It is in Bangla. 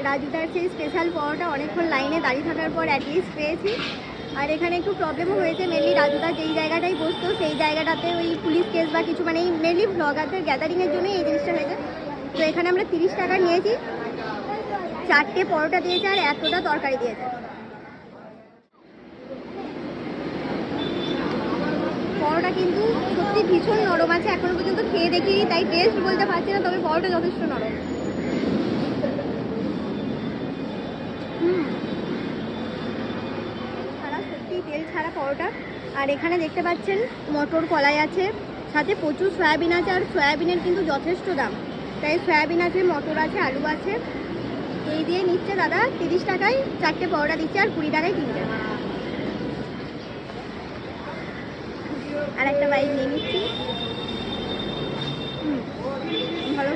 রাজুদার সেই স্পেশাল পরোটা অনেকক্ষণ লাইনে দাঁড়িয়ে থাকার পর অ্যাটলিস্ট পেয়েছি। আর এখানে একটু প্রবলেমও হয়েছে, মেনলি রাজুদা যেই জায়গাটাই বসতো সেই জায়গাটাতে ওই পুলিশ কেস বা কিছু মানে মেনলি ব্লগারদের গ্যাদারিংয়ের জন্যই এই জিনিসটা হয়েছে। তো এখানে আমরা 30 টাকা নিয়েছি, 4টে পরোটা দিয়েছে আর এতটা তরকারি দিয়েছে। পরোটা কিন্তু সত্যি ভীষণ নরম আছে, এখনো পর্যন্ত খেয়ে দেখিনি তাই টেস্ট বলতে পারছি না, তবে পরোটা যথেষ্ট নরম। ছাড়া সত্যি তেল ছাড়া পরোটা। আর এখানে দেখতে পাচ্ছেন মটর কলাই আছে, সাথে প্রচুর সয়াবিন আছে, আর সয়াবিনের কিন্তু যথেষ্ট দাম, তাই সয়াবিন আছে, মটর আছে, আলু আছে। এই দিয়ে নিচ্ছে দাদা 30 টাকায় 4টে পরোটা দিচ্ছে আর 20 টাকায় 3টে। আর একটা বাইক নিয়ে নিচ্ছি। ভালো।